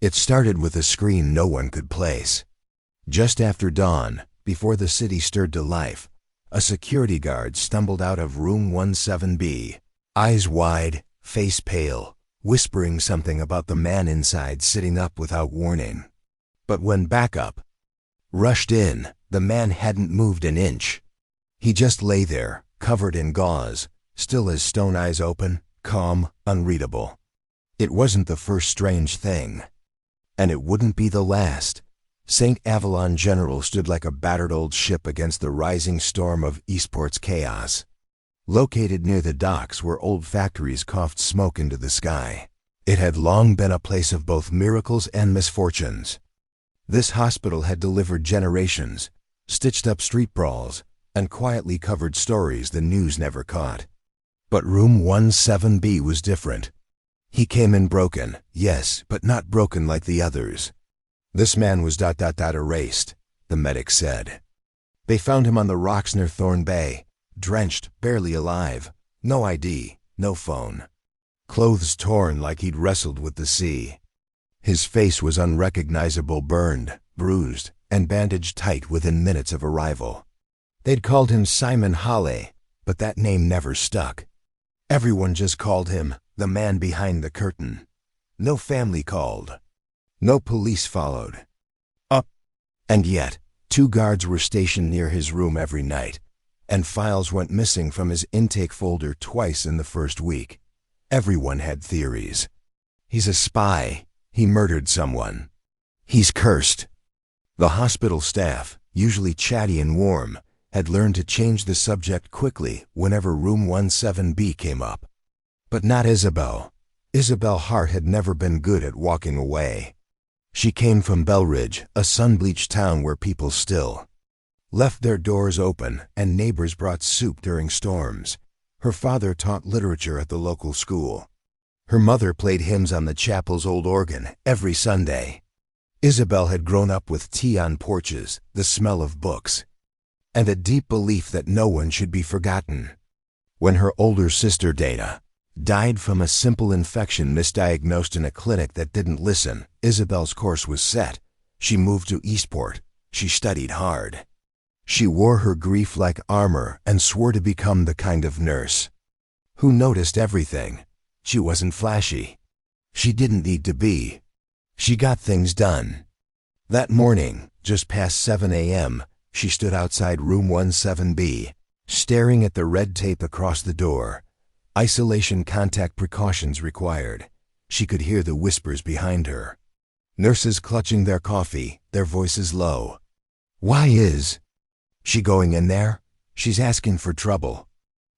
It started with a scream no one could place. Just after dawn, before the city stirred to life, a security guard stumbled out of room 17B, eyes wide, face pale, whispering something about the man inside sitting up without warning. But when backup rushed in, the man hadn't moved an inch. He just lay there, covered in gauze, still as stone, eyes open, calm, unreadable. It wasn't the first strange thing. And it wouldn't be the last. St. Avalon General stood like a battered old ship against the rising storm of Eastport's chaos. Located near the docks where old factories coughed smoke into the sky, it had long been a place of both miracles and misfortunes. This hospital had delivered generations, stitched up street brawls, and quietly covered stories the news never caught. But room 17B was different. He came in broken, yes, but not broken like the others. This man was ... erased, the medic said. They found him on the rocks near Thorn Bay, drenched, barely alive, no ID, no phone. Clothes torn like he'd wrestled with the sea. His face was unrecognizable, burned, bruised, and bandaged tight within minutes of arrival. They'd called him Simon Halle, but that name never stuck. Everyone just called him the man behind the curtain. No family called. No police followed. And yet, 2 guards were stationed near his room every night, and files went missing from his intake folder twice in the first week. Everyone had theories. He's a spy. He murdered someone. He's cursed. The hospital staff, usually chatty and warm, had learned to change the subject quickly whenever room 17B came up. But not Isabel. Isabel Hart had never been good at walking away. She came from Belridge, a sun-bleached town where people still left their doors open and neighbors brought soup during storms. Her father taught literature at the local school. Her mother played hymns on the chapel's old organ every Sunday. Isabel had grown up with tea on porches, the smell of books, and a deep belief that no one should be forgotten. When her older sister Dana died from a simple infection misdiagnosed in a clinic that didn't listen, Isabel's course was set. She moved to Eastport. She studied hard. She wore her grief like armor and swore to become the kind of nurse who noticed everything. She wasn't flashy. She didn't need to be. She got things done. That morning, just past 7 a.m., she stood outside room 17B, staring at the red tape across the door. Isolation contact precautions required. She could hear the whispers behind her. Nurses clutching their coffee, their voices low. Why is she going in there? She's asking for trouble.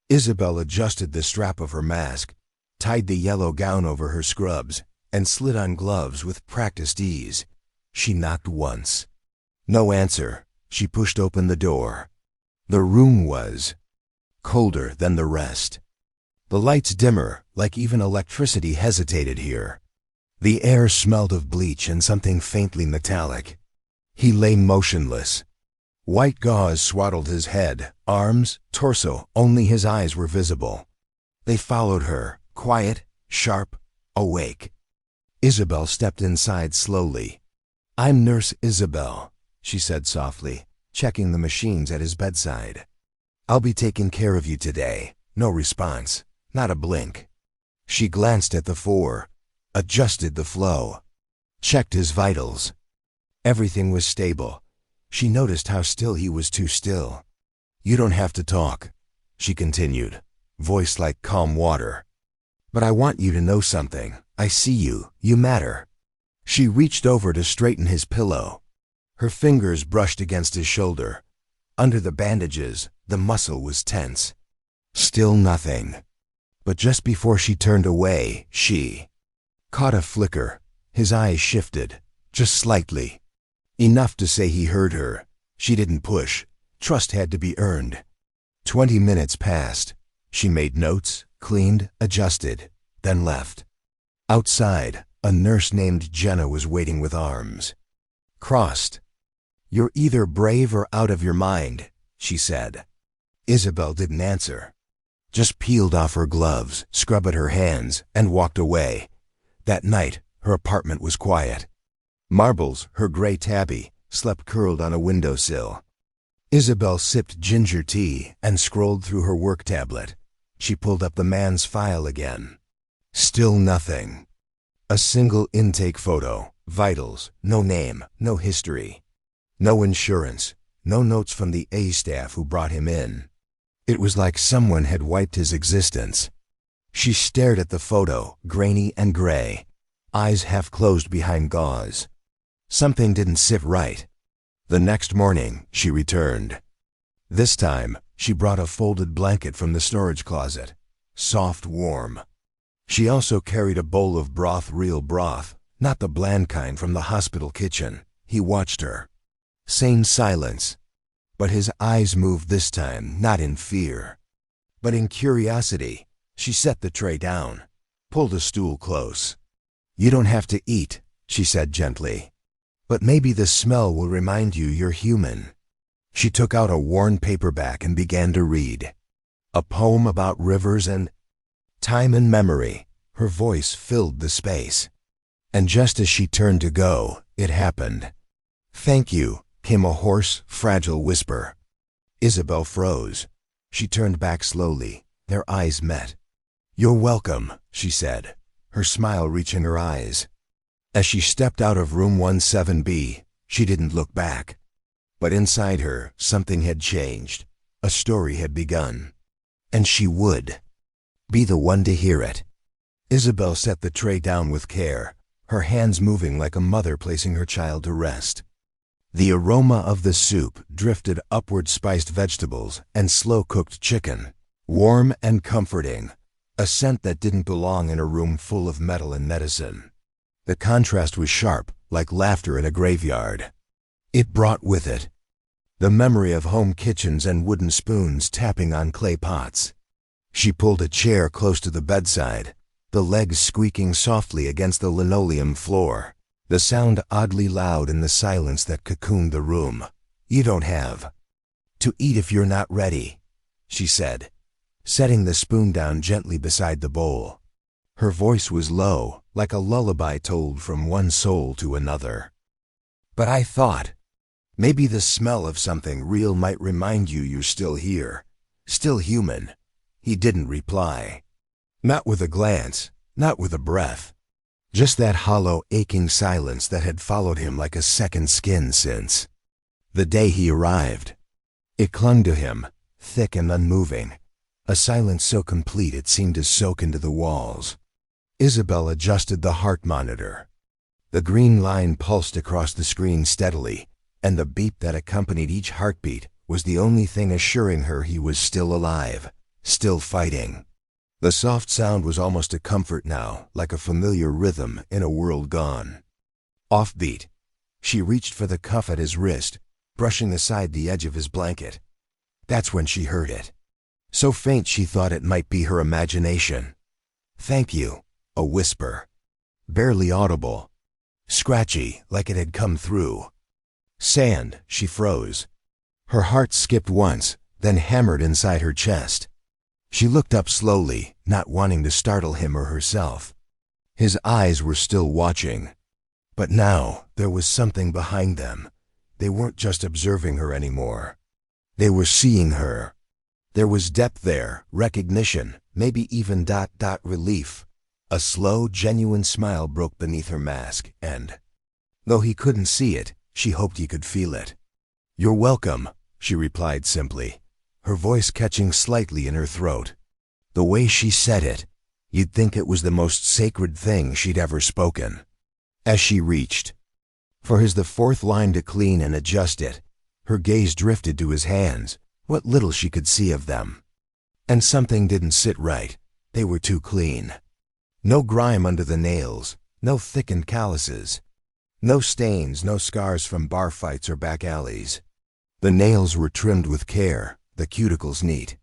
Isabel adjusted the strap of her mask, tied the yellow gown over her scrubs, and slid on gloves with practiced ease. She knocked once. No answer. She pushed open the door. The room was colder than the rest. The lights dimmer, like even electricity hesitated here. The air smelled of bleach and something faintly metallic. He lay motionless. White gauze swaddled his head, arms, torso, only his eyes were visible. They followed her, quiet, sharp, awake. Isabel stepped inside slowly. I'm Nurse Isabel, she said softly, checking the machines at his bedside. I'll be taking care of you today. No response, not a blink. She glanced at the 4, adjusted the flow, checked his vitals. Everything was stable. She noticed how still he was, too still. You don't have to talk, she continued, voice like calm water. But I want you to know something. I see you. You matter. She reached over to straighten his pillow. Her fingers brushed against his shoulder. Under the bandages, the muscle was tense. Still nothing. But just before she turned away, she caught a flicker. His eyes shifted, just slightly. Enough to say he heard her. She didn't push. Trust had to be earned. 20 minutes passed. She made notes, cleaned, adjusted, then left. Outside, a nurse named Jenna was waiting with arms crossed. You're either brave or out of your mind, she said. Isabel didn't answer. Just peeled off her gloves, scrubbed at her hands, and walked away. That night, her apartment was quiet. Marbles, her gray tabby, slept curled on a windowsill. Isabel sipped ginger tea and scrolled through her work tablet. She pulled up the man's file again. Still nothing. A single intake photo, vitals, no name, no history. No insurance, no notes from the A staff who brought him in. It was like someone had wiped his existence. She stared at the photo, grainy and gray, eyes half closed behind gauze. Something didn't sit right. The next morning, she returned. This time, she brought a folded blanket from the storage closet. Soft, warm. She also carried a bowl of broth, real broth, not the bland kind from the hospital kitchen. He watched her. Same silence. But his eyes moved this time, not in fear, but in curiosity. She set the tray down, pulled a stool close. "You don't have to eat," she said gently. "But maybe the smell will remind you you're human." She took out a worn paperback and began to read. A poem about rivers and time and memory. Her voice filled the space. And just as she turned to go, it happened. "Thank you," came a hoarse, fragile whisper. Isabel froze. She turned back slowly. Their eyes met. "You're welcome," she said, her smile reaching her eyes. As she stepped out of room 17B, she didn't look back. But inside her, something had changed. A story had begun. And she would be the one to hear it. Isabel set the tray down with care, her hands moving like a mother placing her child to rest. The aroma of the soup drifted upward, spiced vegetables and slow-cooked chicken, warm and comforting, a scent that didn't belong in a room full of metal and medicine. The contrast was sharp, like laughter in a graveyard. It brought with it the memory of home kitchens and wooden spoons tapping on clay pots. She pulled a chair close to the bedside, the legs squeaking softly against the linoleum floor, the sound oddly loud in the silence that cocooned the room. "You don't have to eat if you're not ready," she said, setting the spoon down gently beside the bowl. Her voice was low, like a lullaby told from one soul to another. "But I thought maybe the smell of something real might remind you you're still here, still human." He didn't reply. Not with a glance, not with a breath. Just that hollow, aching silence that had followed him like a second skin since the day he arrived. It clung to him, thick and unmoving, a silence so complete it seemed to soak into the walls. Isabel adjusted the heart monitor. The green line pulsed across the screen steadily, and the beep that accompanied each heartbeat was the only thing assuring her he was still alive, still fighting. The soft sound was almost a comfort now, like a familiar rhythm in a world gone. Offbeat. She reached for the cuff at his wrist, brushing aside the edge of his blanket. That's when she heard it. So faint she thought it might be her imagination. "Thank you," a whisper. Barely audible. Scratchy, like it had come through. Sand, she froze. Her heart skipped once, then hammered inside her chest. She looked up slowly, not wanting to startle him or herself. His eyes were still watching. But now, there was something behind them. They weren't just observing her anymore. They were seeing her. There was depth there, recognition, maybe even relief. A slow, genuine smile broke beneath her mask, and, though he couldn't see it, she hoped he could feel it. "You're welcome," she replied simply, her voice catching slightly in her throat. The way she said it, you'd think it was the most sacred thing she'd ever spoken. As she reached for the fourth line to clean and adjust it, her gaze drifted to his hands, what little she could see of them. And something didn't sit right. They were too clean. No grime under the nails, no thickened calluses. No stains, no scars from bar fights or back alleys. The nails were trimmed with care, the cuticles neat.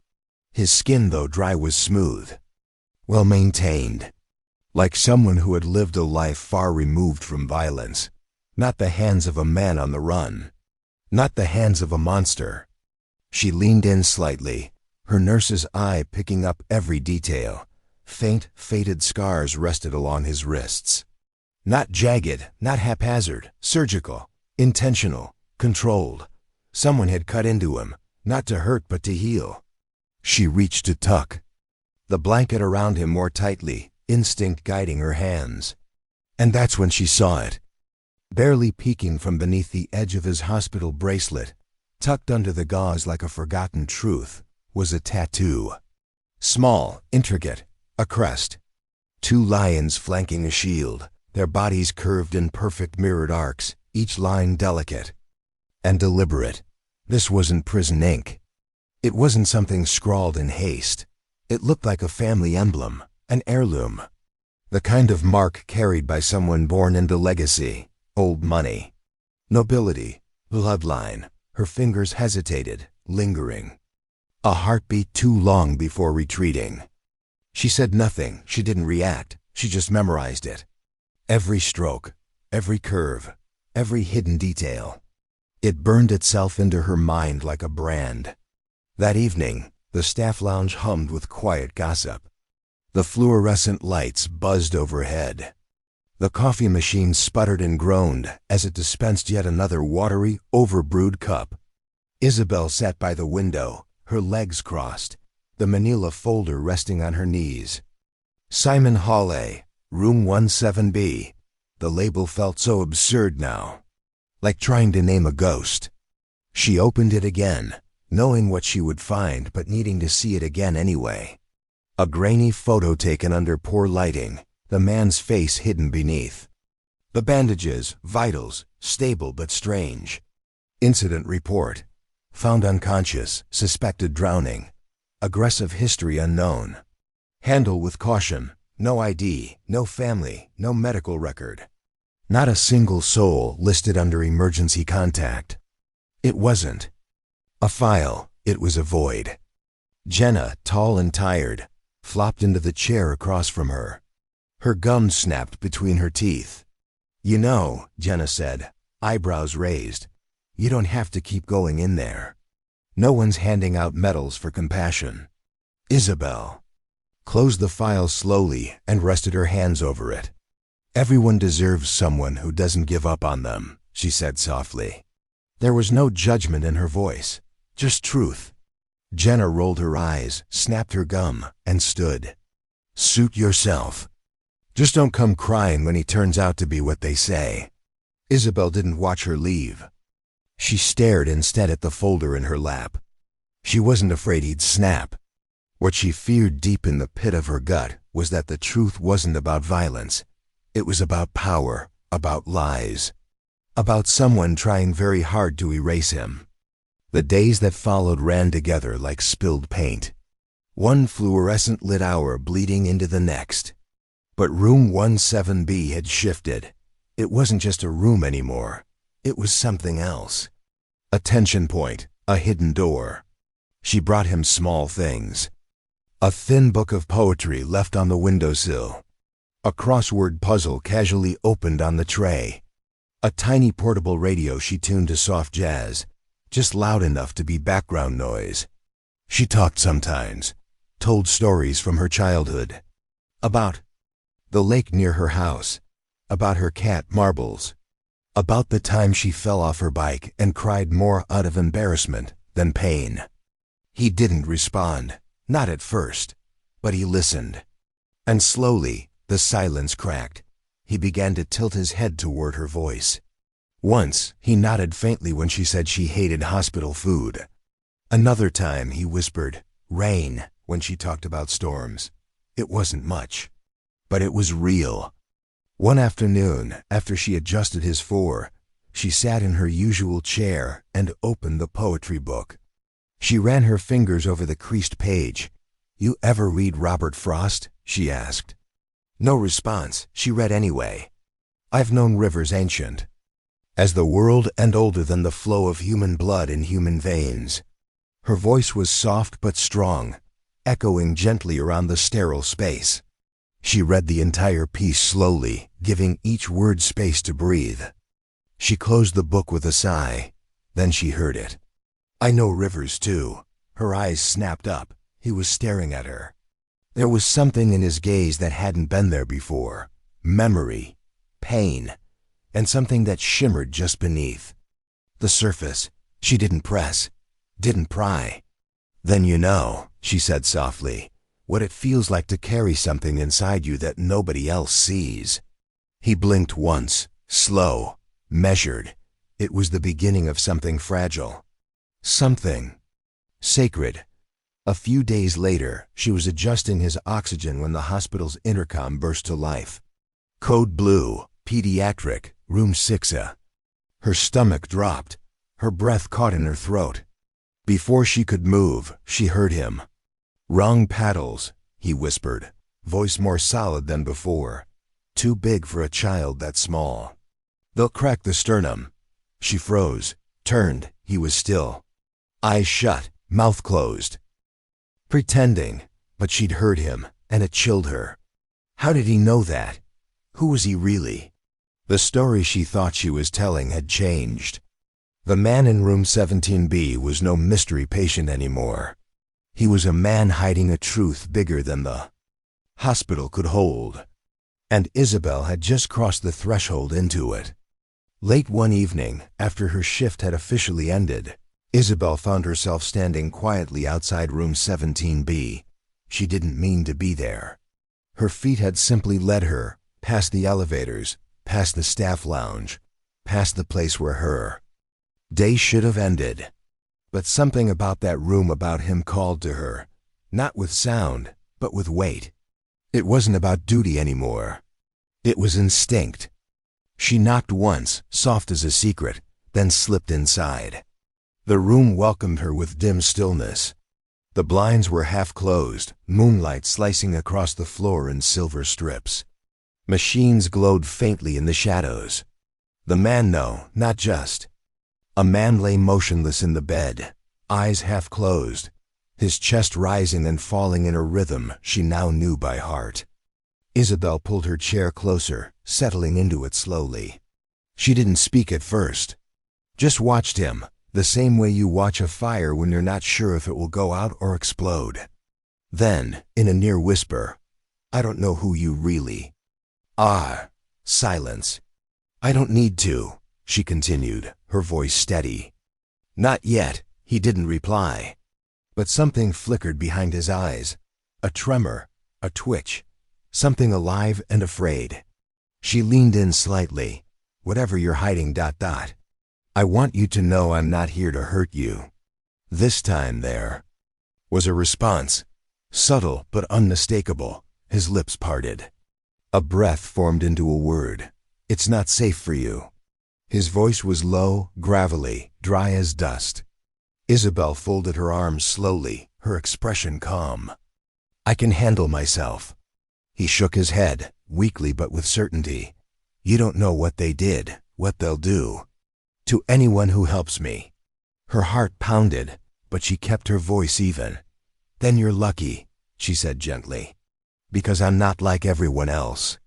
His skin, though dry, was smooth, well maintained, like someone who had lived a life far removed from violence. Not the hands of a man on the run. Not the hands of a monster. She leaned in slightly, her nurse's eye picking up every detail. Faint, faded scars rested along his wrists. Not jagged, not haphazard, surgical, intentional, controlled. Someone had cut into him, not to hurt but to heal. She reached to tuck the blanket around him more tightly, instinct guiding her hands. And that's when she saw it. Barely peeking from beneath the edge of his hospital bracelet, tucked under the gauze like a forgotten truth, was a tattoo. Small, intricate, a crest. 2 lions flanking a shield, their bodies curved in perfect mirrored arcs, each line delicate and deliberate. This wasn't prison ink. It wasn't something scrawled in haste. It looked like a family emblem, an heirloom. The kind of mark carried by someone born into legacy, old money, nobility, bloodline. Her fingers hesitated, lingering. A heartbeat too long before retreating. She said nothing, she didn't react, she just memorized it. Every stroke, every curve, every hidden detail. It burned itself into her mind like a brand. That evening, the staff lounge hummed with quiet gossip. The fluorescent lights buzzed overhead. The coffee machine sputtered and groaned as it dispensed yet another watery, overbrewed cup. Isabel sat by the window, her legs crossed, the manila folder resting on her knees. Simon Hawley, room 17B. The label felt so absurd now, like trying to name a ghost. She opened it again, knowing what she would find but needing to see it again anyway. A grainy photo taken under poor lighting, the man's face hidden beneath. The bandages, vitals, stable but strange. Incident report. Found unconscious, suspected drowning. Aggressive history unknown. Handle with caution. No ID, no family, no medical record. Not a single soul listed under emergency contact. It wasn't a file, it was a void. Jenna, tall and tired, flopped into the chair across from her. Her gums snapped between her teeth. "You know," Jenna said, eyebrows raised, "you don't have to keep going in there. No one's handing out medals for compassion." Isabel closed the file slowly and rested her hands over it. "Everyone deserves someone who doesn't give up on them," she said softly. There was no judgment in her voice, just truth. Jenna rolled her eyes, snapped her gum, and stood. "Suit yourself. Just don't come crying when he turns out to be what they say." Isabel didn't watch her leave. She stared instead at the folder in her lap. She wasn't afraid he'd snap. What she feared deep in the pit of her gut was that the truth wasn't about violence. It was about power, about lies, about someone trying very hard to erase him. The days that followed ran together like spilled paint. One fluorescent lit hour bleeding into the next. But room 17B had shifted. It wasn't just a room anymore. It was something else. A tension point, a hidden door. She brought him small things. A thin book of poetry left on the windowsill. A crossword puzzle casually opened on the tray. A tiny portable radio she tuned to soft jazz, just loud enough to be background noise. She talked sometimes, told stories from her childhood. About the lake near her house, about her cat Marbles, about the time she fell off her bike and cried more out of embarrassment than pain. He didn't respond, not at first, but he listened. And slowly, the silence cracked. He began to tilt his head toward her voice. Once, he nodded faintly when she said she hated hospital food. Another time, he whispered, "Rain," when she talked about storms. It wasn't much, but it was real. One afternoon, after she adjusted his fore, she sat in her usual chair and opened the poetry book. She ran her fingers over the creased page. "You ever read Robert Frost?" she asked. No response. She read anyway. "I've known rivers ancient as the world and older than the flow of human blood in human veins." Her voice was soft but strong, echoing gently around the sterile space. She read the entire piece slowly, giving each word space to breathe. She closed the book with a sigh. Then she heard it. "I know rivers too." Her eyes snapped up. He was staring at her. There was something in his gaze that hadn't been there before. Memory. pain, and something that shimmered just beneath. The surface. She didn't press, didn't pry. "Then you know," she said softly, "what it feels like to carry something inside you that nobody else sees." He blinked once, slow, measured. It was the beginning of something fragile. Something sacred. A few days later, she was adjusting his oxygen when the hospital's intercom burst to life. Code blue, pediatric, room 6A. Her stomach dropped. Her breath caught in her throat. Before she could move, she heard him. "Wrong paddles," he whispered, voice more solid than before. "Too big for a child that small. They'll crack the sternum." She froze, turned. He was still. Eyes shut, mouth closed. Pretending, but she'd heard him, and it chilled her. How did he know that? Who was he really? The story she thought she was telling had changed. The man in room 17B was no mystery patient anymore. He was a man hiding a truth bigger than the hospital could hold. And Isabel had just crossed the threshold into it. Late one evening, after her shift had officially ended, Isabel found herself standing quietly outside room 17B. She didn't mean to be there. Her feet had simply led her, past the elevators, past the staff lounge, past the place where her day should have ended. But something about that room about him called to her, not with sound, but with weight. It wasn't about duty anymore. It was instinct. She knocked once, soft as a secret, then slipped inside. The room welcomed her with dim stillness. The blinds were half closed, moonlight slicing across the floor in silver strips. Machines glowed faintly in the shadows. The man, no, not just. A man lay motionless in the bed, eyes half closed, his chest rising and falling in a rhythm she now knew by heart. Isabel pulled her chair closer, settling into it slowly. She didn't speak at first. Just watched him, the same way you watch a fire when you're not sure if it will go out or explode. Then, in a near whisper, "I don't know who you really are." Silence. "I don't need to," she continued, her voice steady. "Not yet," he didn't reply. But something flickered behind his eyes. A tremor, a twitch, something alive and afraid. She leaned in slightly. "Whatever you're hiding, ... I want you to know I'm not here to hurt you." This time there was a response, subtle but unmistakable. His lips parted. A breath formed into a word. "It's not safe for you." His voice was low, gravelly, dry as dust. Isabel folded her arms slowly, her expression calm. "I can handle myself." He shook his head, weakly but with certainty. "You don't know what they did, what they'll do. To anyone who helps me." Her heart pounded, but she kept her voice even. "Then you're lucky," she said gently, "because I'm not like everyone else."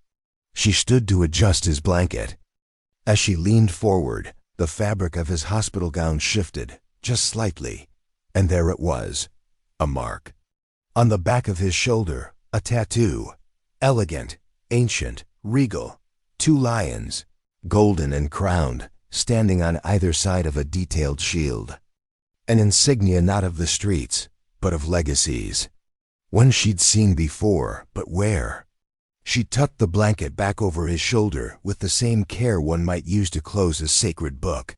She stood to adjust his blanket. As she leaned forward, the fabric of his hospital gown shifted, just slightly, and there it was, a mark. On the back of his shoulder, a tattoo, elegant, ancient, regal, 2 lions, golden and crowned, standing on either side of a detailed shield. An insignia not of the streets, but of legacies. One she'd seen before, but where? She tucked the blanket back over his shoulder with the same care one might use to close a sacred book.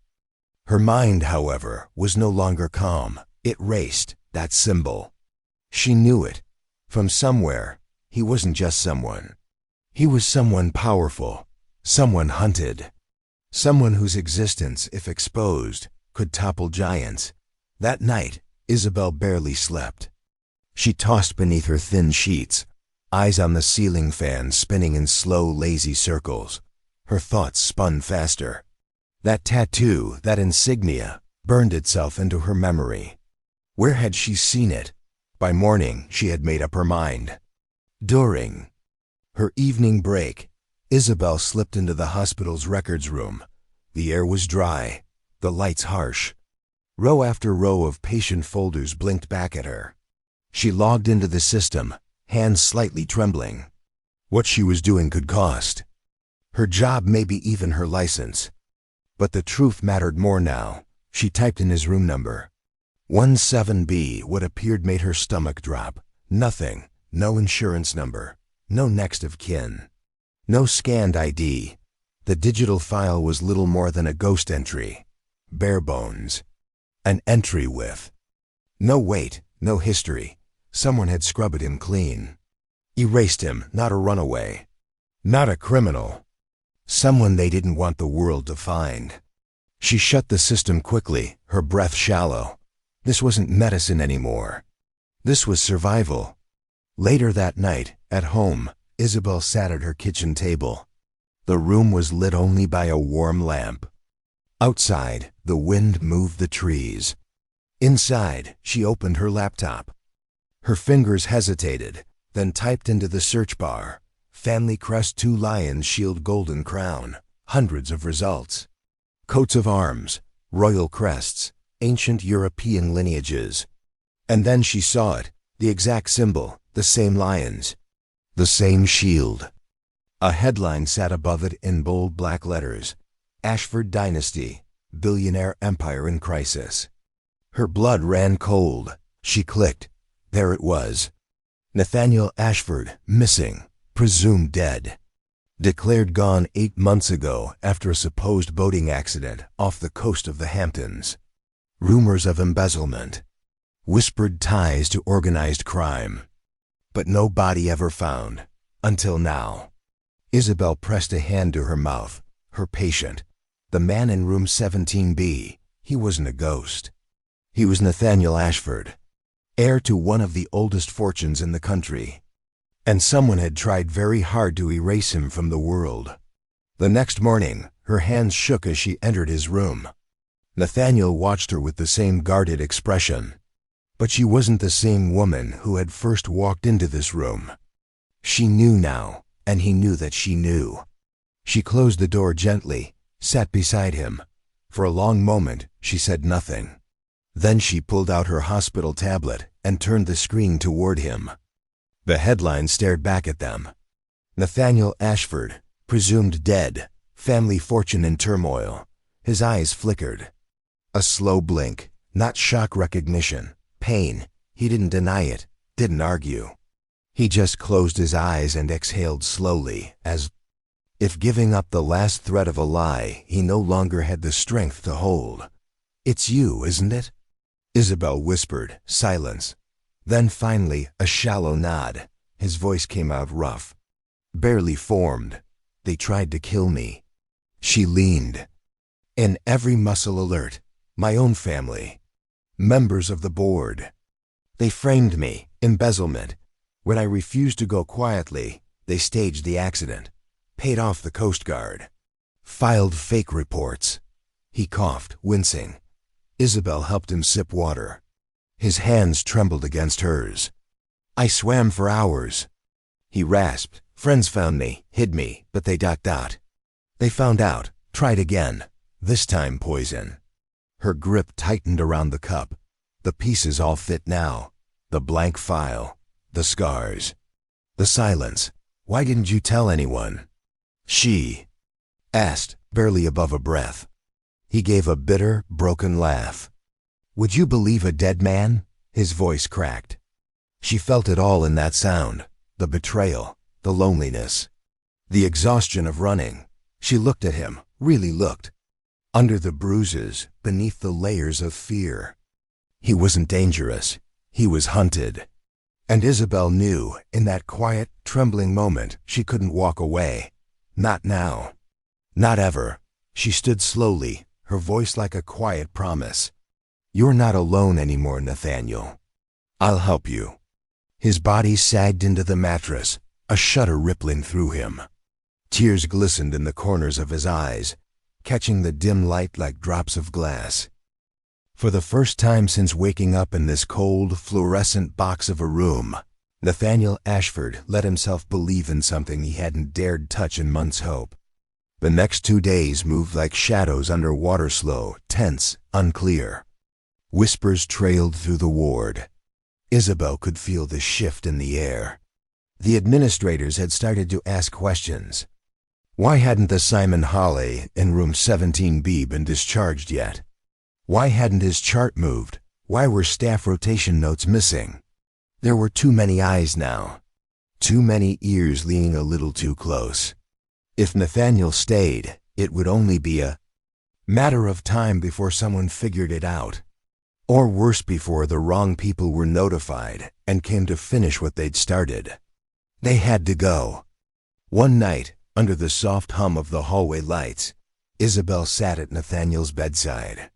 Her mind, however, was no longer calm. It raced, that symbol. She knew it. From somewhere, he wasn't just someone. He was someone powerful, someone hunted. Someone whose existence, if exposed, could topple giants. That night, Isabel barely slept. She tossed beneath her thin sheets, eyes on the ceiling fan spinning in slow, lazy circles. Her thoughts spun faster. That tattoo, that insignia, burned itself into her memory. Where had she seen it? By morning, she had made up her mind. During her evening break, Isabel slipped into the hospital's records room. The air was dry, the lights harsh. Row after row of patient folders blinked back at her. She logged into the system, hands slightly trembling. What she was doing could cost. her job, maybe even her license. But the truth mattered more now. She typed in his room number. 17B. What appeared made her stomach drop. Nothing. No insurance number. No next of kin. No scanned ID. The digital file was little more than a ghost entry. Bare bones. An entry with no weight, no history. Someone had scrubbed him clean. Erased him, not a runaway. Not a criminal. Someone they didn't want the world to find. She shut the system quickly, her breath shallow. This wasn't medicine anymore. This was survival. Later that night, at home, Isabel sat at her kitchen table. The room was lit only by a warm lamp. Outside, the wind moved the trees. Inside, she opened her laptop. Her fingers hesitated, then typed into the search bar, "Family crest 2 lions shield golden crown." Hundreds of results. Coats of arms, royal crests, ancient European lineages. And then she saw it, the exact symbol, the same lions, the same shield. A headline sat above it in bold black letters: Ashford Dynasty, Billionaire Empire in Crisis. Her blood ran cold. She clicked. There it was. Nathaniel Ashford, missing, presumed dead. Declared gone 8 months ago after a supposed boating accident off the coast of the Hamptons. Rumors of embezzlement. Whispered ties to organized crime. But no body ever found. Until now. Isabel pressed a hand to her mouth. Her patient. The man in room 17B. He wasn't a ghost. He was Nathaniel Ashford, heir to one of the oldest fortunes in the country. And someone had tried very hard to erase him from the world. The next morning, her hands shook as she entered his room. Nathaniel watched her with the same guarded expression. But she wasn't the same woman who had first walked into this room. She knew now, and he knew that she knew. She closed the door gently, sat beside him. For a long moment, she said nothing. Then she pulled out her hospital tablet and turned the screen toward him. The headline stared back at them. Nathaniel Ashford, presumed dead, family fortune in turmoil. His eyes flickered. A slow blink, not shock recognition, pain. He didn't deny it, didn't argue. He just closed his eyes and exhaled slowly, as if giving up the last thread of a lie he no longer had the strength to hold. "It's you, isn't it?" Isabel whispered. Silence. Then finally, a shallow nod. His voice came out rough. Barely formed. "They tried to kill me." She leaned. In every muscle alert. My own family. Members of the board. They framed me. Embezzlement. When I refused to go quietly, they staged the accident. Paid off the Coast Guard. Filed fake reports. He coughed, wincing. Isabel helped him sip water. His hands trembled against hers. "I swam for hours." He rasped. "Friends found me, hid me, but they ... They found out, tried again. This time poison." Her grip tightened around the cup. The pieces all fit now. The blank file. The scars. The silence. "Why didn't you tell anyone?" She asked, barely above a breath. He gave a bitter, broken laugh. "Would you believe a dead man?" His voice cracked. She felt it all in that sound. The betrayal, the loneliness, the exhaustion of running. She looked at him, really looked. Under the bruises, beneath the layers of fear. He wasn't dangerous. He was hunted. And Isabel knew, in that quiet, trembling moment, she couldn't walk away. Not now. Not ever. She stood slowly, her voice like a quiet promise. "You're not alone anymore, Nathaniel. I'll help you." His body sagged into the mattress, a shudder rippling through him. Tears glistened in the corners of his eyes, catching the dim light like drops of glass. For the first time since waking up in this cold, fluorescent box of a room, Nathaniel Ashford let himself believe in something he hadn't dared touch in months' hope. The next 2 days moved like shadows under water, slow, tense, unclear. Whispers trailed through the ward. Isabel could feel the shift in the air. The administrators had started to ask questions. Why hadn't the Simon Holly in room 17B been discharged yet? Why hadn't his chart moved? Why were staff rotation notes missing? There were too many eyes now. Too many ears leaning a little too close. If Nathaniel stayed, it would only be a matter of time before someone figured it out. Or worse, before the wrong people were notified and came to finish what they'd started. They had to go. One night, under the soft hum of the hallway lights, Isabel sat at Nathaniel's bedside.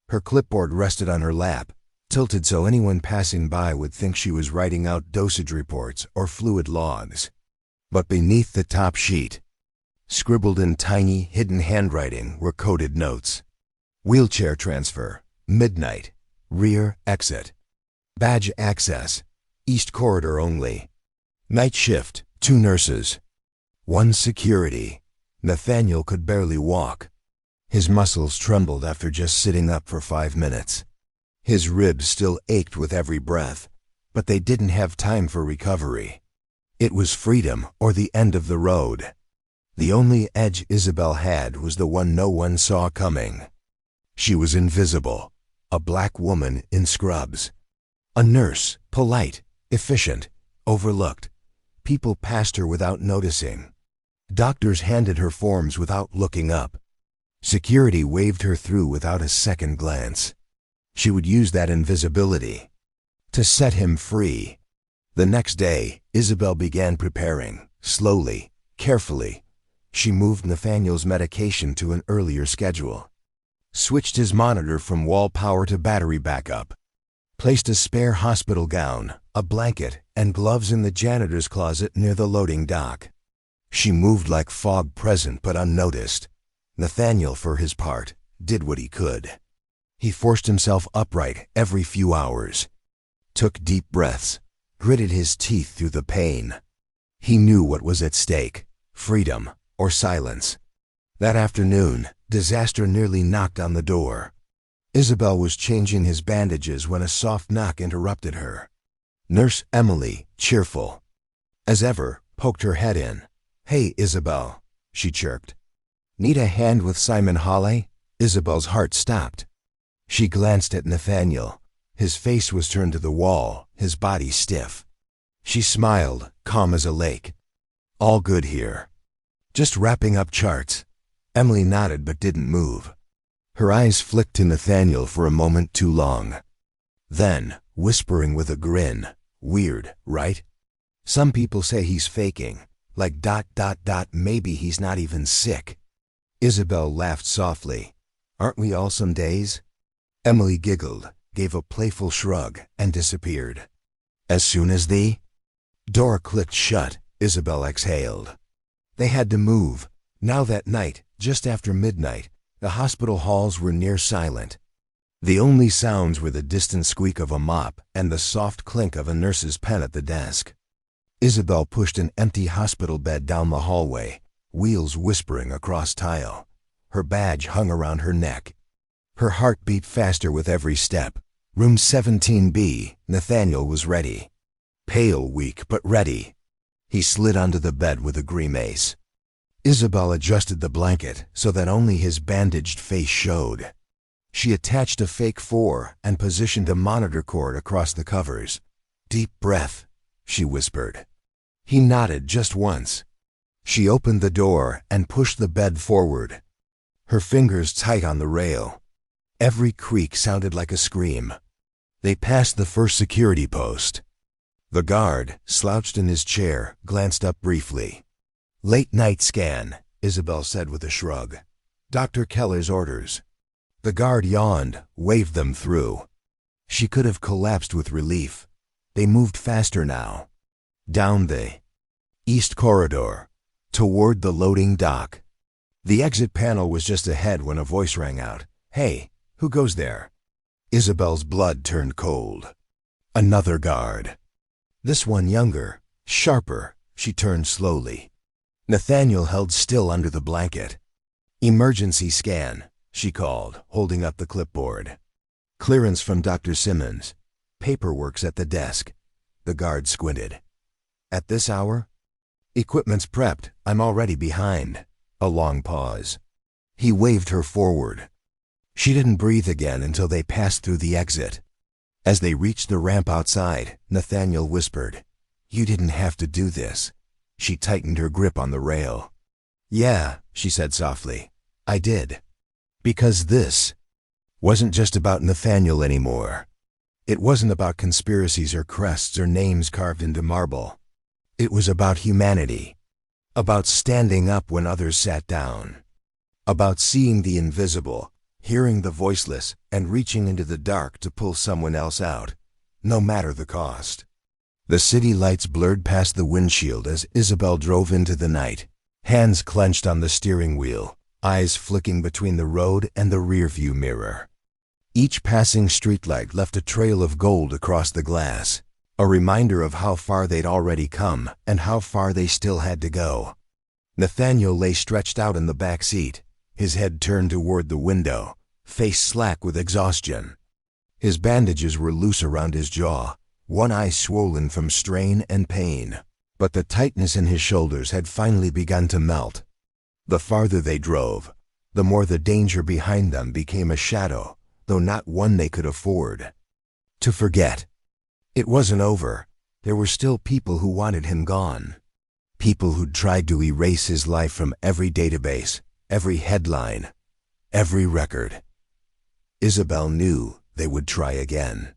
Her clipboard rested on her lap, tilted so anyone passing by would think she was writing out dosage reports or fluid logs. But beneath the top sheet, scribbled in tiny, hidden handwriting, were coded notes. Wheelchair transfer, midnight, rear exit. Badge access, east corridor only. Night shift, 2 nurses. 1 security. Nathaniel could barely walk. His muscles trembled after just sitting up for 5 minutes. His ribs still ached with every breath, but they didn't have time for recovery. It was freedom or the end of the road. The only edge Isabel had was the one no one saw coming. She was invisible, a black woman in scrubs. A nurse, polite, efficient, overlooked. People passed her without noticing. Doctors handed her forms without looking up. Security waved her through without a second glance. She would use that invisibility to set him free. The next day, Isabel began preparing, slowly, carefully. She moved Nathaniel's medication to an earlier schedule, switched his monitor from wall power to battery backup, placed a spare hospital gown, a blanket, and gloves in the janitor's closet near the loading dock. She moved like fog present but unnoticed. Nathaniel, for his part, did what he could. He forced himself upright every few hours, took deep breaths, gritted his teeth through the pain. He knew what was at stake, freedom or silence. That afternoon, disaster nearly knocked on the door. Isabel was changing his bandages when a soft knock interrupted her. Nurse Emily, cheerful as ever, poked her head in. "Hey, Isabel," she chirped. "Need a hand with Simon Holly?" Isabel's heart stopped. She glanced at Nathaniel. His face was turned to the wall, his body stiff. She smiled, calm as a lake. "All good here. Just wrapping up charts." Emily nodded but didn't move. Her eyes flicked to Nathaniel for a moment too long. Then, whispering with a grin, "Weird, right? Some people say he's faking. Like ... maybe he's not even sick." Isabel laughed softly. "Aren't we all some days?" Emily giggled, gave a playful shrug, and disappeared. As soon as the door clicked shut, Isabel exhaled. They had to move. Now that night, just after midnight, the hospital halls were near silent. The only sounds were the distant squeak of a mop and the soft clink of a nurse's pen at the desk. Isabel pushed an empty hospital bed down the hallway, wheels whispering across tile. Her badge hung around her neck. Her heart beat faster with every step. Room 17B, Nathaniel was ready. Pale, weak, but ready. He slid onto the bed with a grimace. Isabel adjusted the blanket so that only his bandaged face showed. She attached a fake 4 and positioned a monitor cord across the covers. "Deep breath," she whispered. He nodded just once. She opened the door and pushed the bed forward, her fingers tight on the rail. Every creak sounded like a scream. They passed the first security post. The guard, slouched in his chair, glanced up briefly. "Late night scan," Isabel said with a shrug. "Dr. Keller's orders." The guard yawned, waved them through. She could have collapsed with relief. They moved faster now. Down the east corridor, toward the loading dock. The exit panel was just ahead when a voice rang out. "Hey, who goes there?" Isabel's blood turned cold. Another guard. This one younger, sharper. She turned slowly. Nathaniel held still under the blanket. "Emergency scan," she called, holding up the clipboard. "Clearance from Dr. Simmons. Paperwork's at the desk." The guard squinted. "At this hour?" "Equipment's prepped. I'm already behind." A long pause. He waved her forward. She didn't breathe again until they passed through the exit. As they reached the ramp outside, Nathaniel whispered, "You didn't have to do this." She tightened her grip on the rail. "Yeah," she said softly, "I did. Because this wasn't just about Nathaniel anymore. It wasn't about conspiracies or crests or names carved into marble. It was about humanity. About standing up when others sat down. About seeing the invisible, hearing the voiceless, and reaching into the dark to pull someone else out, no matter the cost." The city lights blurred past the windshield as Isabel drove into the night, hands clenched on the steering wheel, eyes flicking between the road and the rearview mirror. Each passing streetlight left a trail of gold across the glass, a reminder of how far they'd already come and how far they still had to go. Nathaniel lay stretched out in the back seat, his head turned toward the window, face slack with exhaustion. His bandages were loose around his jaw, one eye swollen from strain and pain, but the tightness in his shoulders had finally begun to melt. The farther they drove, the more the danger behind them became a shadow, though not one they could afford to forget. It wasn't over. There were still people who wanted him gone. People who'd tried to erase his life from every database, every headline, every record. Isabel knew they would try again.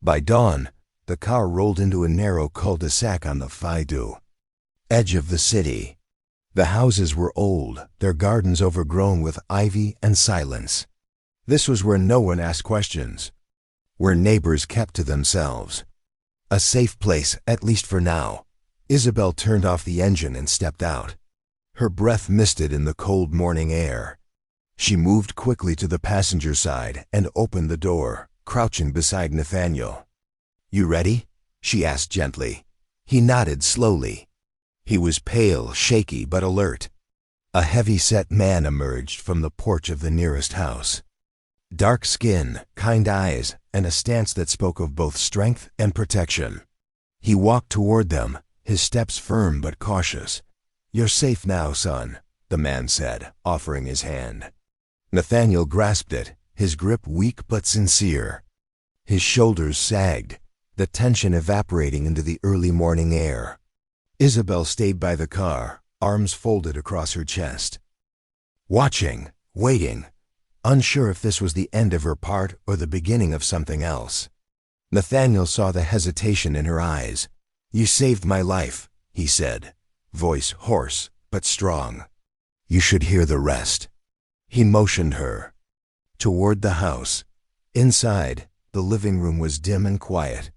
By dawn, the car rolled into a narrow cul-de-sac on the Faidu edge of the city. The houses were old, their gardens overgrown with ivy and silence. This was where no one asked questions, where neighbors kept to themselves. A safe place, at least for now. Isabel turned off the engine and stepped out. Her breath misted in the cold morning air. She moved quickly to the passenger side and opened the door, crouching beside Nathaniel. "You ready?" she asked gently. He nodded slowly. He was pale, shaky, but alert. A heavy-set man emerged from the porch of the nearest house. Dark skin, kind eyes, and a stance that spoke of both strength and protection. He walked toward them, his steps firm but cautious. "You're safe now, son," the man said, offering his hand. Nathaniel grasped it, his grip weak but sincere. His shoulders sagged, the tension evaporating into the early morning air. Isabel stayed by the car, arms folded across her chest. Watching, waiting, unsure if this was the end of her part or the beginning of something else. Nathaniel saw the hesitation in her eyes. "You saved my life," he said, voice hoarse but strong. "You should hear the rest." He motioned her toward the house. Inside, the living room was dim and quiet.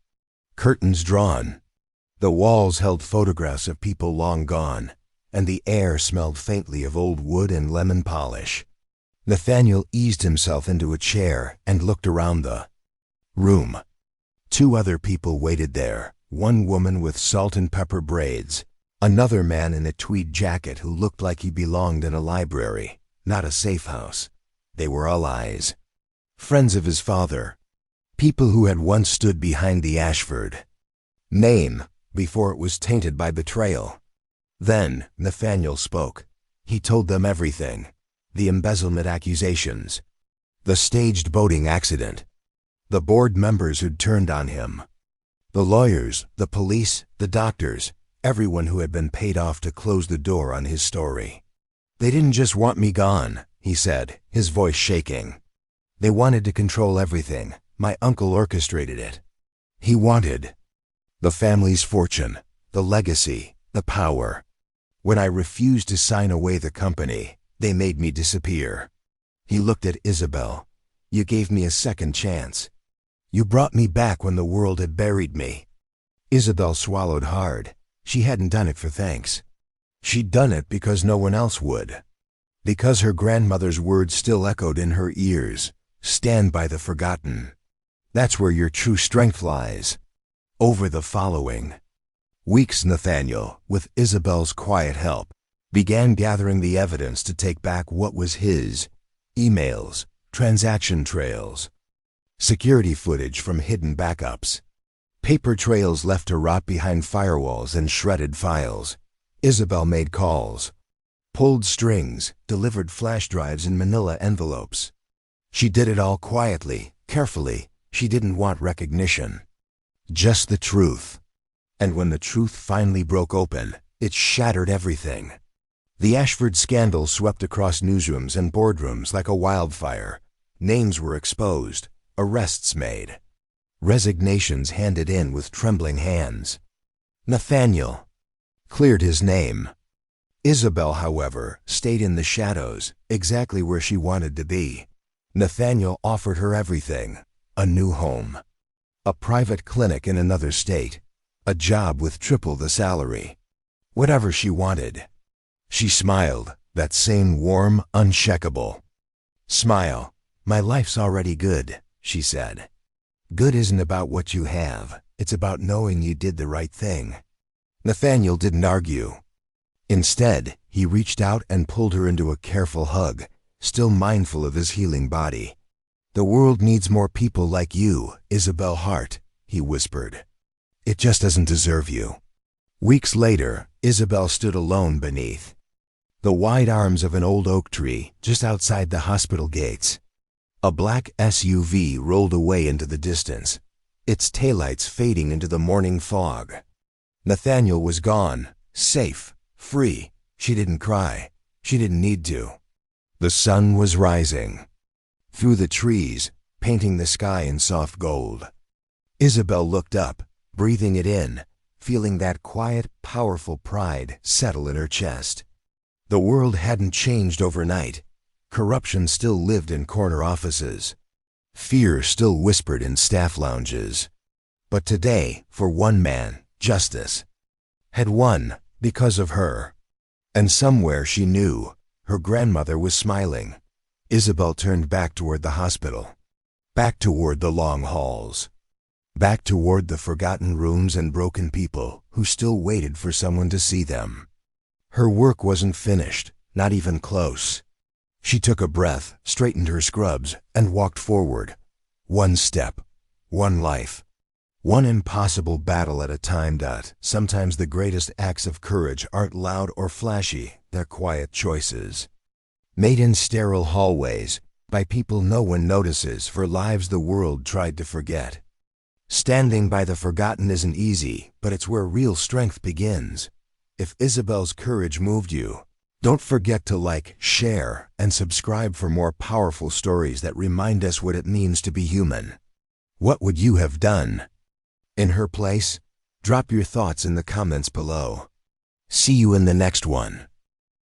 Curtains drawn. The walls held photographs of people long gone, and the air smelled faintly of old wood and lemon polish. Nathaniel eased himself into a chair and looked around the room. 2 other people waited there, one woman with salt and pepper braids, another man in a tweed jacket who looked like he belonged in a library, not a safe house. They were all eyes. Friends of his father. People who had once stood behind the Ashford name before it was tainted by betrayal. Then Nathaniel spoke. He told them everything. The embezzlement accusations. The staged boating accident. The board members who'd turned on him. The lawyers, the police, the doctors, everyone who had been paid off to close the door on his story. "They didn't just want me gone," he said, his voice shaking. "They wanted to control everything. My uncle orchestrated it. He wanted the family's fortune, the legacy, the power. When I refused to sign away the company, they made me disappear." He looked at Isabel. "You gave me a second chance. You brought me back when the world had buried me." Isabel swallowed hard. She hadn't done it for thanks. She'd done it because no one else would. Because her grandmother's words still echoed in her ears. "Stand by the forgotten. That's where your true strength lies." Over the following weeks, Nathaniel, with Isabel's quiet help, began gathering the evidence to take back what was his: emails, transaction trails, security footage from hidden backups, paper trails left to rot behind firewalls and shredded files. Isabel made calls, pulled strings, delivered flash drives in manila envelopes. She did it all quietly, carefully. She didn't want recognition. Just the truth. And when the truth finally broke open, it shattered everything. The Ashford scandal swept across newsrooms and boardrooms like a wildfire. Names were exposed, arrests made, resignations handed in with trembling hands. Nathaniel cleared his name. Isabel, however, stayed in the shadows, exactly where she wanted to be. Nathaniel offered her everything: a new home, a private clinic in another state, a job with triple the salary. Whatever she wanted. She smiled, that same warm, unshakable smile. "My life's already good," she said. "Good isn't about what you have, it's about knowing you did the right thing." Nathaniel didn't argue. Instead, he reached out and pulled her into a careful hug, still mindful of his healing body. "The world needs more people like you, Isabel Hart," he whispered. "It just doesn't deserve you." Weeks later, Isabel stood alone beneath the wide arms of an old oak tree just outside the hospital gates. A black SUV rolled away into the distance, its taillights fading into the morning fog. Nathaniel was gone, safe, free. She didn't cry. She didn't need to. The sun was rising through the trees, painting the sky in soft gold. Isabel looked up, breathing it in, feeling that quiet, powerful pride settle in her chest. The world hadn't changed overnight. Corruption still lived in corner offices. Fear still whispered in staff lounges. But today, for one man, justice had won because of her. And somewhere she knew her grandmother was smiling. Isabel turned back toward the hospital, back toward the long halls, back toward the forgotten rooms and broken people who still waited for someone to see them. Her work wasn't finished, not even close. She took a breath, straightened her scrubs, and walked forward. One step, one life, one impossible battle at a time. Sometimes the greatest acts of courage aren't loud or flashy, they're quiet choices. Made in sterile hallways, by people no one notices, for lives the world tried to forget. Standing by the forgotten isn't easy, but it's where real strength begins. If Isabel's courage moved you, don't forget to like, share, and subscribe for more powerful stories that remind us what it means to be human. What would you have done in her place? Drop your thoughts in the comments below. See you in the next one.